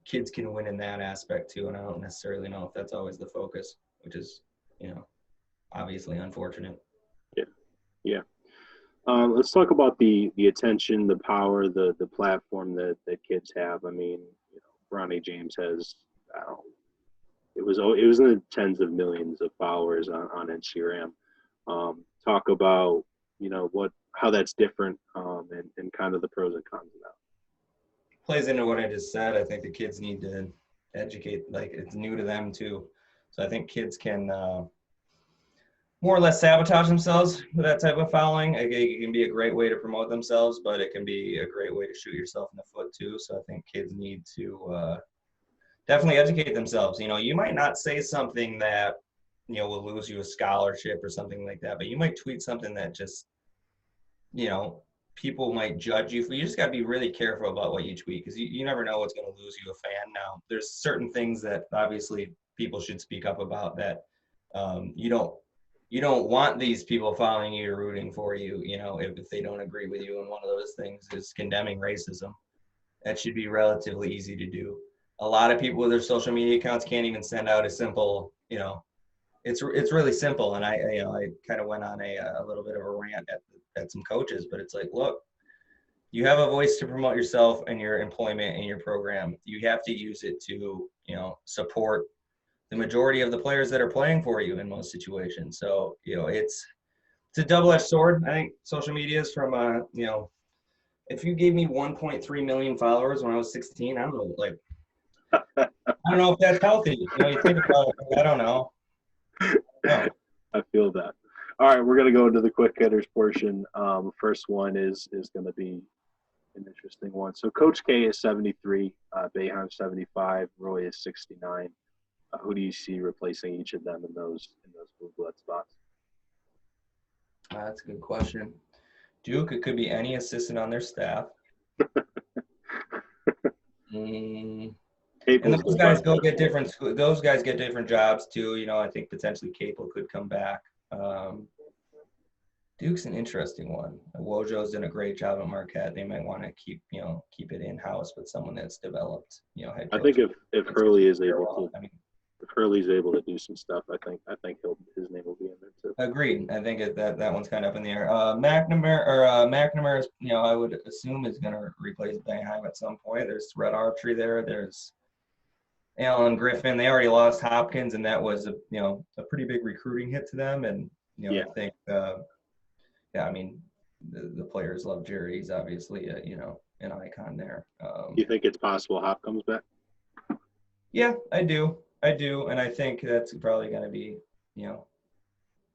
kids can win in that aspect too. And I don't necessarily know if that's always the focus, which is, obviously unfortunate. Yeah. Let's talk about the attention, the power, the platform that kids have. I mean, Bronny James has, it was in the tens of millions of followers on Instagram. Talk about, how that's different and kind of the pros and cons of that. Plays into what I just said. I think the kids need to educate, it's new to them too. So I think kids can more or less sabotage themselves with that type of following. It can be a great way to promote themselves, but it can be a great way to shoot yourself in the foot too. So I think kids need to definitely educate themselves. You might not say something that, will lose you a scholarship or something like that, but you might tweet something that just, people might judge you for. You just got to be really careful about what you tweet, because you never know what's going to lose you a fan. Now, there's certain things that obviously people should speak up about that you don't want these people following you or rooting for you, if they don't agree with you. And one of those things is condemning racism. That should be relatively easy to do. A lot of people with their social media accounts can't even send out a simple, it's really simple. And I kind of went on a little bit of a rant at some coaches, but it's like, look, you have a voice to promote yourself and your employment and your program. You have to use it to, support the majority of the players that are playing for you in most situations. So, it's a double-edged sword. I think social media is from, if you gave me 1.3 million followers when I was 16, I don't know, I don't know if that's healthy. You know, you think about it, I don't know. No. I feel that. All right, we're gonna go into the quick hitters portion. First one is going to be an interesting one. So Coach K is 73, Boeheim 75, Roy is 69. Who do you see replacing each of them in those blue blood spots? That's a good question. Duke, it could be any assistant on their staff. And those guys go get different. Those guys get different jobs too. You know, I think potentially Capel could come back. Duke's an interesting one. Wojo's done a great job at Marquette. They might want to keep it in house with someone that's developed. You know, head coach. I think if Hurley is able to, if Hurley's able to do some stuff, I think his name will be in there too. Agreed. I think that one's kind of up in the air. McNamara is, you know, I would assume is going to replace Boeheim at some point. There's Red Archery there. There's Alan Griffin. They already lost Hopkins, and that was a pretty big recruiting hit to them. And I think I mean the players love Jerry. He's obviously an icon there. Do you think it's possible Hop comes back? Yeah, I do, and I think that's probably going to be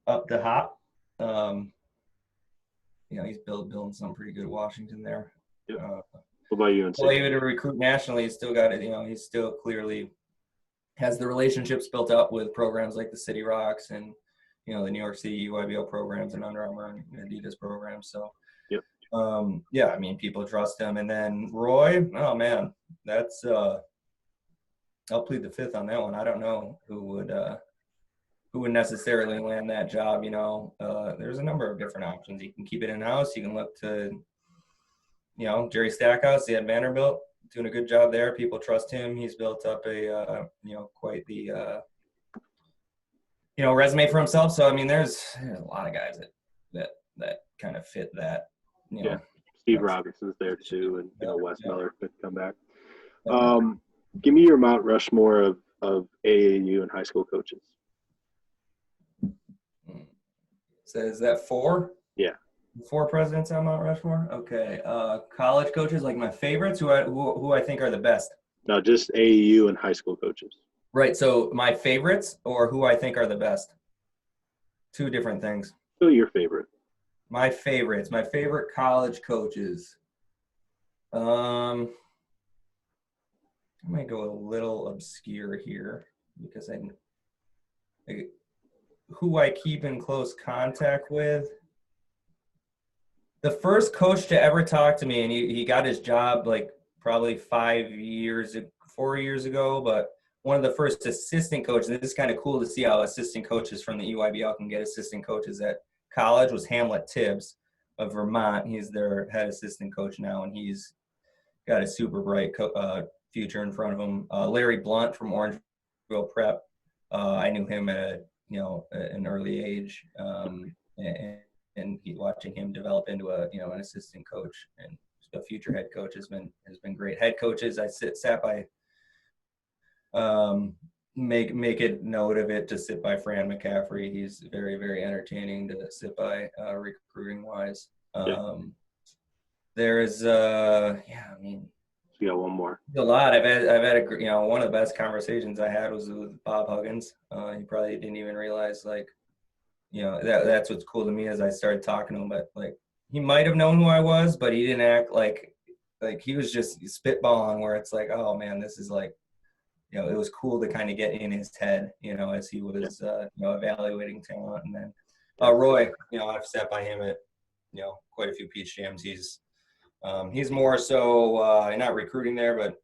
up to Hop. He's building something pretty good at Washington there. Yep. What about you? Well, even to recruit nationally, he's still got it. He's still clearly has the relationships built up with programs like the City Rocks and the New York City UIBL programs and Under Armour and Adidas programs. So, yep. I mean, people trust him. And then Roy, oh man, that's I'll plead the fifth on that one. I don't know who would necessarily land that job. There's a number of different options. You can keep it in house. You can look to Jerry Stackhouse, he had Vanderbilt, doing a good job there. People trust him. He's built up a quite the resume for himself. So I mean, there's a lot of guys that kind of fit that. Yeah, Steve Robinson's there too, and Wes Miller could come back. Give me your Mount Rushmore of AAU and high school coaches. So is that 4? Yeah. 4 presidents on Mount Rushmore? Okay. College coaches, like my favorites, who I think are the best? No, just AAU and high school coaches. Right. So my favorites or who I think are the best? 2 different things. So your favorite? My favorites. My favorite college coaches. I might go a little obscure here because who I keep in close contact with. The first coach to ever talk to me, and he got his job like probably 4 years ago, but one of the first assistant coaches, and this is kind of cool to see how assistant coaches from the EYBL can get assistant coaches at college, was Hamlet Tibbs of Vermont. He's their head assistant coach now, and he's got a super bright future in front of him. Larry Blunt from Orangeville Prep. I knew him at an early age, and watching him develop into an assistant coach and a future head coach has been great. Head coaches, I sat by. Make it note of it to sit by Fran McCaffrey. He's very, very entertaining to sit by recruiting wise. There is I mean, you got one more. A lot. I've had one of the best conversations I had was with Bob Huggins. He probably didn't even realize that's what's cool to me as I started talking to him. But he might have known who I was, but he didn't act like he was just spitballing. Where it's like, oh man, this is it was cool to kind of get in his head, as he was evaluating talent. And then Roy, I've sat by him at quite a few Peach Jams. He's more so not recruiting there, but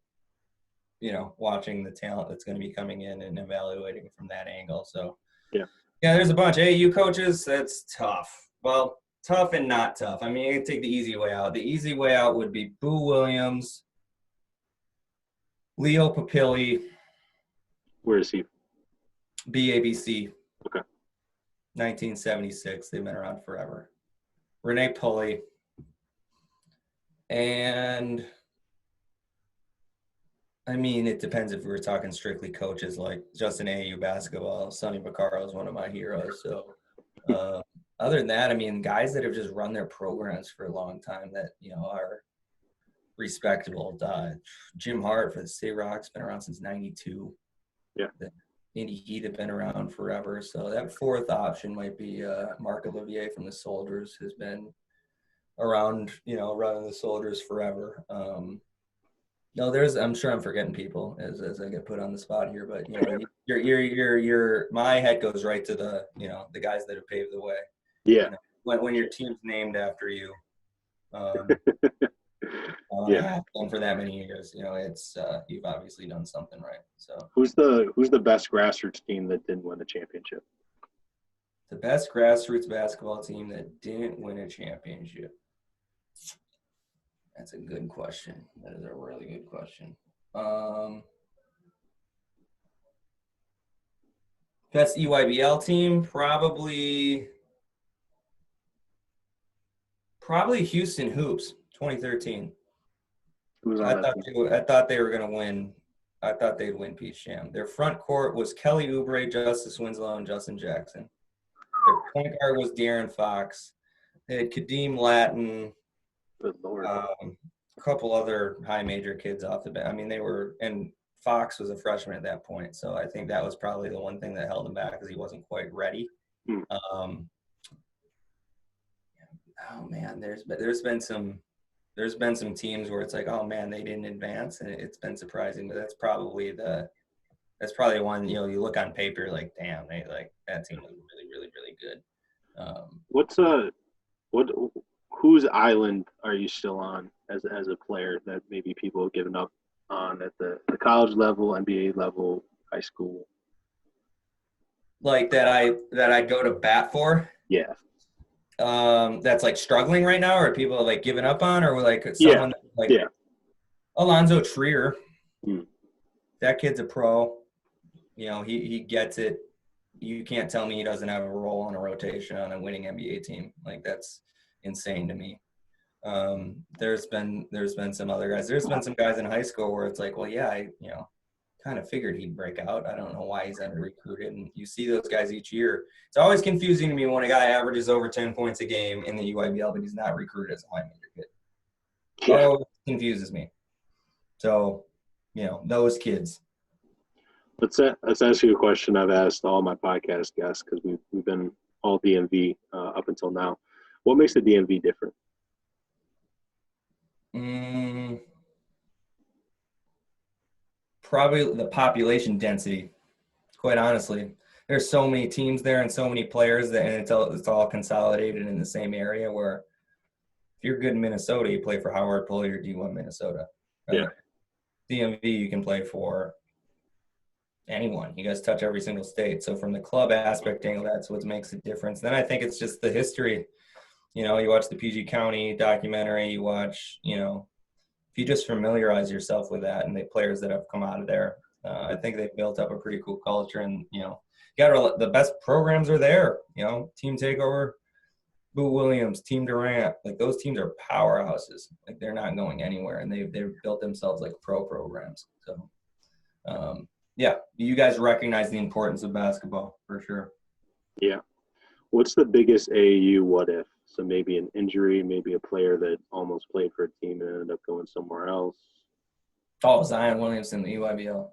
watching the talent that's going to be coming in and evaluating from that angle. So yeah, there's a bunch. AAU coaches, that's tough. Well, tough and not tough. I mean, you can take the easy way out. The easy way out would be Boo Williams, Leo Papilli. Where is he? BABC. Okay. 1976. They've been around forever. Renee Pulley. And I mean, it depends if we were talking strictly coaches like Justin AAU basketball. Sonny Vaccaro is one of my heroes. So other than that, I mean, guys that have just run their programs for a long time that, are respectable. Jim Hart for the State Rock's been around since '92. Yeah. The Indy Heat have been around forever. So that fourth option might be Marc Olivier from the Soldiers, who's been around, running the Soldiers forever. No, I'm sure I'm forgetting people as I get put on the spot here, but my head goes right to the guys that have paved the way. Yeah. When your team's named after you, Yeah. and for that many years, it's you've obviously done something right. So Who's the best grassroots team that didn't win a championship? the best grassroots basketball team that didn't win a championship. That's a good question. That is a really good question. Best EYBL team, probably Houston Hoops, 2013. Who's on that team? I thought they were going to win. I thought they'd win Peach Jam. Their front court was Kelly Oubre, Justice Winslow, and Justin Jackson. Their point guard was De'Aaron Fox. They had Kadeem Latin, Good Lord. a couple other high major kids off the bench. I mean, and Fox was a freshman at that point, so I think that was probably the one thing that held him back because he wasn't quite ready. Oh man, there's been some teams where it's like, oh man, they didn't advance, and it's been surprising. But that's probably one, you look on paper, you're like, damn, that team was really, really, really good. Whose island are you still on as a player that maybe people have given up on at the college level, NBA level, high school? Like that I go to bat for? Yeah. That's like struggling right now, or people like giving up on, or like someone Alonzo Trier. That kid's a pro. He gets it. You can't tell me he doesn't have a role on a rotation on a winning NBA team. Like, that's insane to me. There's been some other guys. There's been some guys in high school where it's like, well, yeah, I kind of figured he'd break out. I don't know why he's under recruited. And you see those guys each year. It's always confusing to me when a guy averages over 10 points a game in the UIBL, but he's not recruited as a high major kid. Yeah. Oh, it confuses me. So, those kids. Let's ask you a question I've asked all my podcast guests, because we've been all DMV up until now. What makes the DMV different? Probably the population density. Quite honestly, there's so many teams there and so many players and it's all consolidated in the same area. Where if you're good in Minnesota, you play for Howard, Pulley, or D1 Minnesota. Right? Yeah. DMV, you can play for anyone. You guys touch every single state. So from the club aspect angle, that's what makes a difference. Then I think it's just the history. You watch the PG County documentary, you watch, if you just familiarize yourself with that and the players that have come out of there, I think they've built up a pretty cool culture. And, the best programs are there, Team Takeover, Boo Williams, Team Durant, like those teams are powerhouses. Like, they're not going anywhere, and they've built themselves like pro programs. So, you guys recognize the importance of basketball for sure. Yeah. What's the biggest AAU what-if? So maybe an injury, maybe a player that almost played for a team and ended up going somewhere else. Oh, Zion Williamson, the EYBL.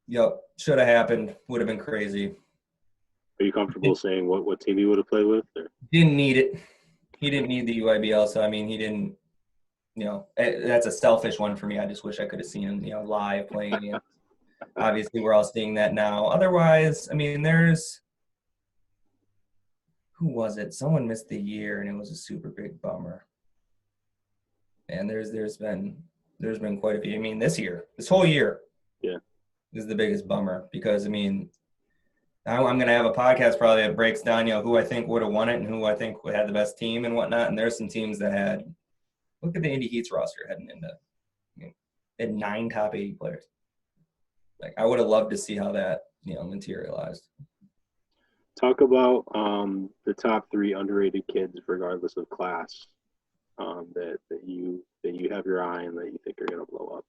Yep, should have happened. Would have been crazy. Are you comfortable saying what team he would have played with? Or? Didn't need it. He didn't need the EYBL, so, I mean, he didn't, that's a selfish one for me. I just wish I could have seen him, live playing. Obviously, we're all seeing that now. Otherwise, I mean, who was it? Someone missed the year, and it was a super big bummer. And there's been quite a few. I mean, this whole year, is the biggest bummer because, I mean, I'm going to have a podcast probably that breaks down, who I think would have won it and who I think had the best team and whatnot. And there's some teams that look at the Indy Heat's roster heading into, they had 9 top 80 players. Like, I would have loved to see how that, materialized. Talk about the top 3 underrated kids, regardless of class, that you have your eye on that you think are going to blow up.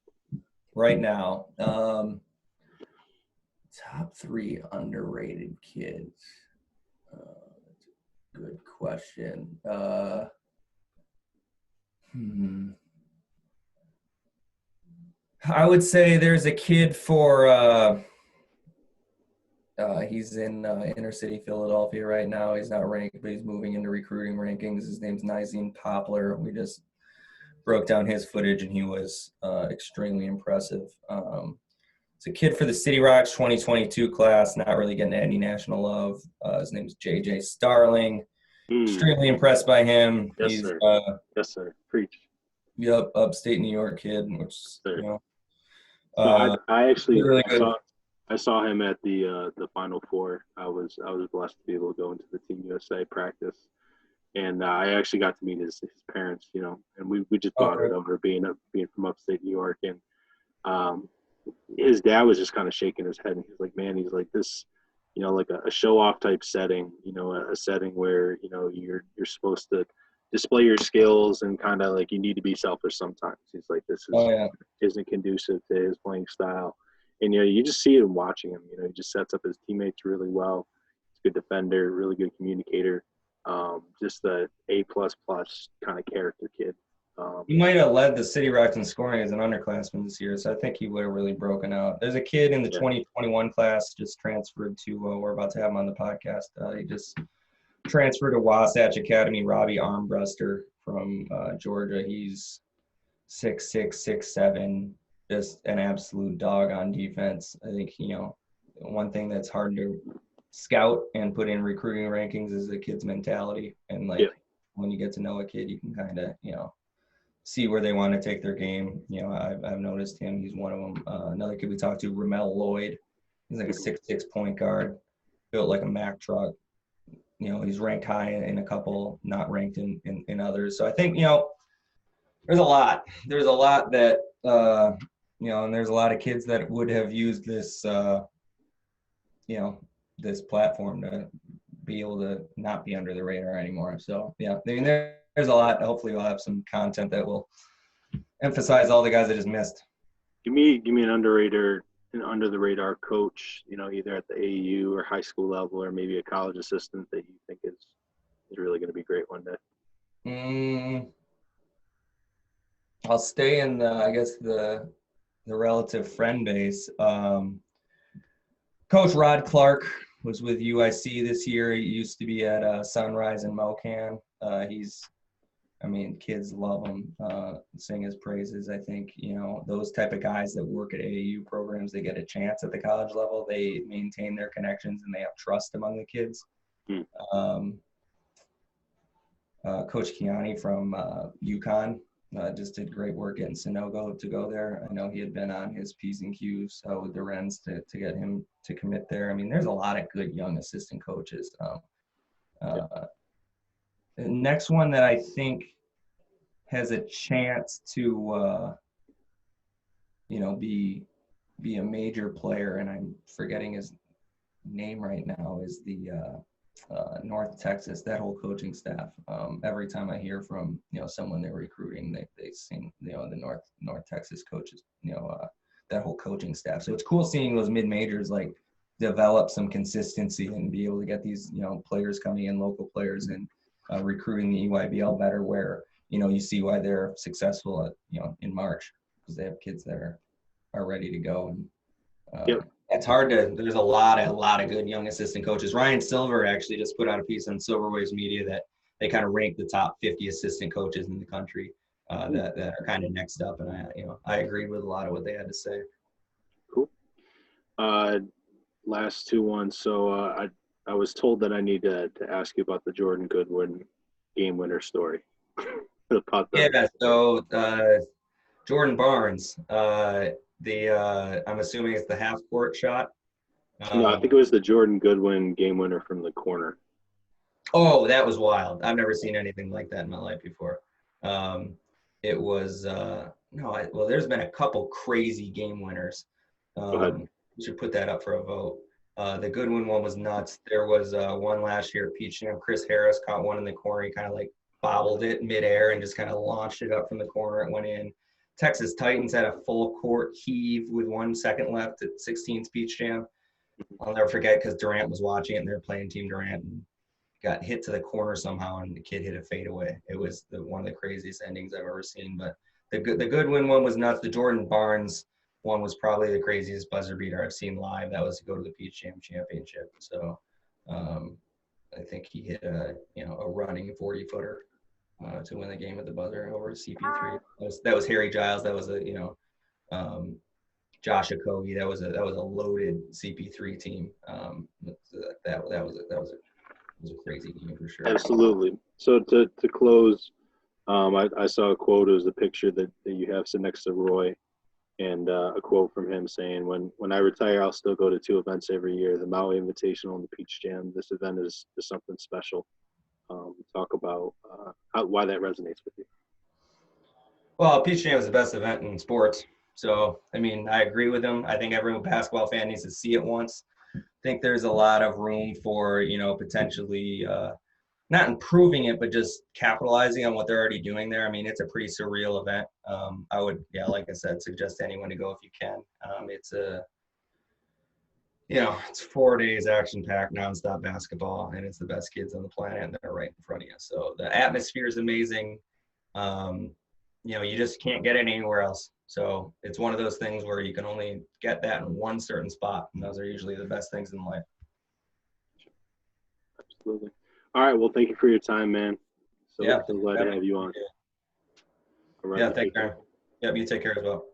Right now, top 3 underrated kids. Good question. I would say there's a kid for he's in inner city Philadelphia right now. He's not ranked, but he's moving into recruiting rankings. His name's Nizine Poplar. We just broke down his footage, and he was extremely impressive. It's a kid for the City Rocks 2022 class, not really getting any national love. His name's JJ Starling. Extremely impressed by him. Yes, He's sir. Yes, sir. Preach. Yep, upstate New York kid, which you know. So I actually really I saw him at the Final Four. I was blessed to be able to go into the Team USA practice, and I actually got to meet his parents. You know, and we just bonded over being from upstate New York, and his dad was just kind of shaking his head, and he's like, "Man, he's like this, you know, like a show off type setting. You know, a setting where you know you're supposed to display your skills and kind of like you need to be selfish sometimes." He's like, "This isn't conducive to his playing style." And, you know, you just see him watching him. You know, he just sets up his teammates really well. He's a good defender, really good communicator. Just a A++ kind of character kid. He might have led the City Rocks in scoring as an underclassman this year, so I think he would have really broken out. There's a kid in the 2021 class just transferred to we're about to have him on the podcast. He just transferred to Wasatch Academy, Robbie Armbruster from Georgia. He's 6'6", 6'7", just an absolute dog on defense. I think, you know, one thing that's hard to scout and put in recruiting rankings is the kid's mentality. And, like, when you get to know a kid, you can kind of, you know, see where they want to take their game. You know, I've noticed him. He's one of them. Another kid we talked to, Ramel Lloyd. He's like a 6'6" point guard, built like a Mack truck. You know, he's ranked high in a couple, not ranked in others. So I think, you know, there's a lot. There's a lot that, you know, and there's a lot of kids that would have used this, you know, this platform to be able to not be under the radar anymore. So, yeah, I mean, there's a lot. Hopefully we'll have some content that will emphasize all the guys that just missed. Give me an under the radar coach, you know, either at the AAU or high school level or maybe a college assistant that you think is really going to be great one day. I'll stay in I guess the relative friend base. Coach Rod Clark was with UIC this year. He used to be at Sunrise and Mocan. I mean, kids love him, sing his praises. I think, you know, those type of guys that work at AAU programs, they get a chance at the college level. They maintain their connections and they have trust among the kids. Coach Kiani from UConn just did great work getting Sanogo to go there. I know he had been on his P's and Q's with the Wrens to get him to commit there. I mean, there's a lot of good young assistant coaches. The next one that I think has a chance to, you know, be a major player, and I'm forgetting his name right now, is the North Texas, that whole coaching staff. Every time I hear from, you know, someone they're recruiting, they sing, you know, the North Texas coaches, you know, that whole coaching staff. So it's cool seeing those mid-majors like develop some consistency and be able to get these, you know, players coming in, local players, and recruiting the EYBL better, where, you know, you see why they're successful at, you know, in March, because they have kids that are ready to go. And it's hard to, there's a lot of good young assistant coaches. Ryan Silver actually just put out a piece on Silver Waves Media that they kind of rank the top 50 assistant coaches in the country that are kind of next up. And I agreed with a lot of what they had to say. Cool. Last two ones. So I was told that I need to ask you about the Jordan Goodwin game winner story. So Jordan Barnes, I'm assuming it's the half court shot. No, I think it was the Jordan Goodwin game winner from the corner. Oh, that was wild. I've never seen anything like that in my life before. It was there's been a couple crazy game winners. We should put that up for a vote. The Goodwin one was nuts. There was one last year at Peachtree. Chris Harris caught one in the corner. He kind of like bobbled it midair and just kind of launched it up from the corner. It went in. Texas Titans had a full court heave with 1 second left at 16th Peach Jam. I'll never forget because Durant was watching it and they're playing Team Durant. And got hit to the corner somehow, and the kid hit a fadeaway. It was one of the craziest endings I've ever seen. But the Goodwin one was nuts. The Jordan Barnes one was probably the craziest buzzer beater I've seen live. That was to go to the Peach Jam Championship. So I think he hit a running 40-footer to win the game at the buzzer over CP3. That was Harry Giles. That was Josh Okogie. That was a loaded CP3 team. That was a crazy game for sure. Absolutely. So to close, I saw a quote. It was a picture that you have sitting next to Roy, and a quote from him saying, when I retire, I'll still go to 2 events every year, the Maui Invitational and the Peach Jam. This event is something special. Talk about why that resonates with you. Well, Peach Jam is the best event in sports. So, I mean, I agree with him. I think every basketball fan needs to see it once. I think there's a lot of room for, potentially not improving it, but just capitalizing on what they're already doing there. I mean, it's a pretty surreal event. I would, like I said, suggest anyone to go if you can. It's 4 days action-packed, nonstop basketball, and it's the best kids on the planet, and they're right in front of you. So the atmosphere is amazing. You just can't get it anywhere else. So it's one of those things where you can only get that in one certain spot, and those are usually the best things in life. Absolutely. All right. Well, thank you for your time, man. So Yeah, glad to have you on. Yeah, thanks, man. Yep, you take care as well.